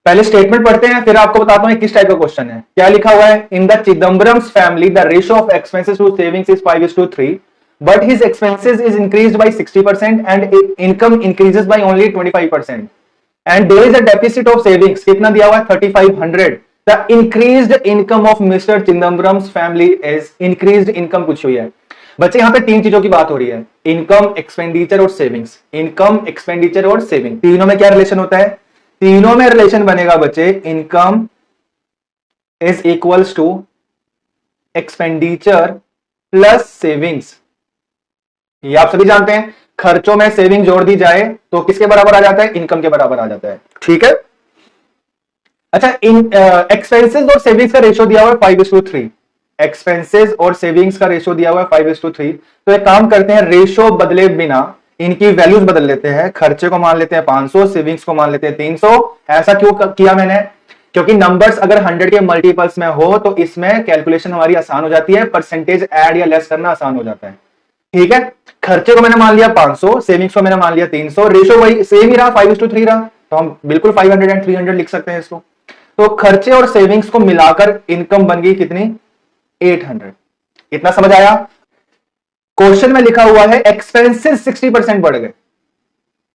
पहले स्टेटमेंट पढ़ते हैं, फिर आपको बताता हूं किस टाइप का क्वेश्चन है। क्या लिखा हुआ है, in the Chidambaram's family the ratio of expenses to savings is 5:3, but his expenses is increased by 60% and income increases by only 25%, and there is a deficit of savings, कितना दिया हुआ है 3500। The increased income of mister Chidambaram's family is, increased income पूछी हुई है बच्चे। यहां पे तीन चीजों की बात हो रही है, इनकम, एक्सपेंडिचर और सेविंग्स। इनकम, एक्सपेंडिचर और सेविंग, तीनों में क्या रिलेशन होता है, तीनों में रिलेशन बनेगा बच्चे, income is equals to expenditure plus savings. ये आप सभी जानते हैं, खर्चों में सेविंग जोड़ दी जाए तो किसके बराबर आ जाता है, इनकम के बराबर आ जाता है। ठीक है, अच्छा, इन एक्सपेंसेस और सेविंग्स का रेशियो दिया हुआ है 5:3, एक्सपेंसेस और सेविंग्स का रेशियो दिया हुआ है 5:3। तो एक काम करते हैं, रेशियो बदले बिना इनकी वैल्यूज बदल लेते हैं, खर्चे को मान लेते हैं 500, सेविंग्स को मान लेते हैं 300। ऐसा क्यों किया मैंने, क्योंकि नंबर्स अगर 100 के मल्टीपल्स में हो तो इसमें कैलकुलेशन हमारी आसान हो जाती है, परसेंटेज ऐड या लेस करना आसान हो जाता है। ठीक है, खर्चे को मैंने मान लिया 500, सेविंग्स को मैंने मान लिया 300, रेशियो वही सेम ही रहा 5:3 रहा, तो हम बिल्कुल 500 एंड 300 लिख सकते हैं इसको। तो खर्चे और सेविंग्स को मिलाकर इनकम बन गई कितनी, 800। इतना समझ आया। क्वेश्चन में लिखा हुआ है एक्सपेंसेस 60% बढ़ गए,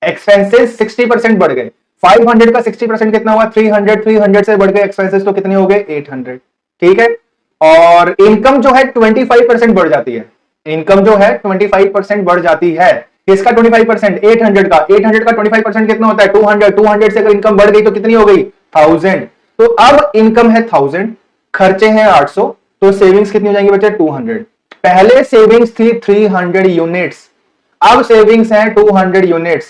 एक्सपेंसेस 60% बढ़ गए, 500 का 60% कितना हुआ 300, 300 से बढ़ गए एक्सपेंसेस तो कितने हो गए 800। ठीक है, और इनकम जो है 25% बढ़ जाती है, इनकम जो है 25% बढ़ जाती है। किसका 25%, 800 का, 800 का 25% कितना होता है 200, 200 से अगर इनकम बढ़ गई तो कितनी हो गई 1000। तो अब इनकम है 1000, खर्चे हैं 800, तो सेविंग्स कितनी हो जाएंगी बच्चे 200। पहले सेविंग्स थी 300 यूनिट्स, अब सेविंग्स है 200 यूनिट्स,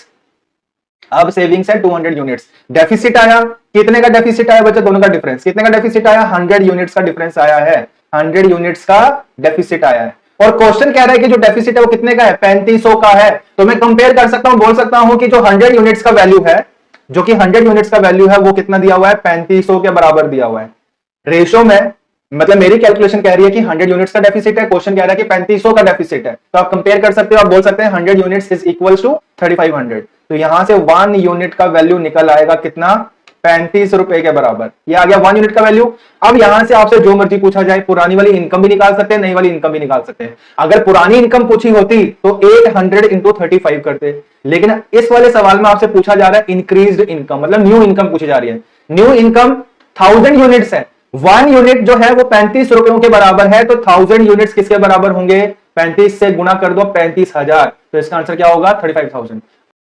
अब सेविंग्स है 200 यूनिट्स। डेफिसिट आया, कितने का डेफिसिट आया बच्चे, दोनों का डिफरेंस, कितने का डेफिसिट आया 100 यूनिट्स का डिफरेंस आया है, 100 यूनिट्स का डेफिसिट आया है। और क्वेश्चन कह रहा है कि जो डेफिसिट है वो कितने का है 3500 का है। तो मैं कंपेयर कर सकता हूं, बोल सकता हूं कि जो 100 यूनिट्स का वैल्यू है, जो कि 100 यूनिट्स का वैल्यू है वो कितना दिया हुआ है 3500 के बराबर दिया हुआ है। रेशो में मतलब मेरी कैलकुलेशन कह रही है कि 100 यूनिट्स का डेफिसिट है, क्वेश्चन कह रहा है कि 3500 का डेफिसिट है, तो आप कंपेयर कर सकते हो, आप बोल सकते हैं 100 यूनिट्स इज इक्वल्स टू 3500। तो यहां से 1 यूनिट का वैल्यू निकल आएगा कितना 35 रुपए के बराबर। ये आ गया 1 यूनिट का वैल्यू। अब यहां से आपसे जो मर्जी पूछा जाए, पुरानी वाली इनकम भी निकाल सकते हैं, नई वाली इनकम भी निकाल सकते हैं। अगर पुरानी इनकम पूछी होती तो 800 इंटू 35 करते, लेकिन इस वाले सवाल में आपसे पूछा जा रहा है इंक्रीज्ड इनकम, मतलब न्यू इनकम पूछी जा रही है। न्यू इनकम 1000 यूनिट्स है, 1 यूनिट जो है वो 35 रुपयों के बराबर है, तो 1000 यूनिट्स किसके बराबर होंगे, 35 से गुणा कर दो 35,000, तो इसका आंसर क्या होगा 35,000।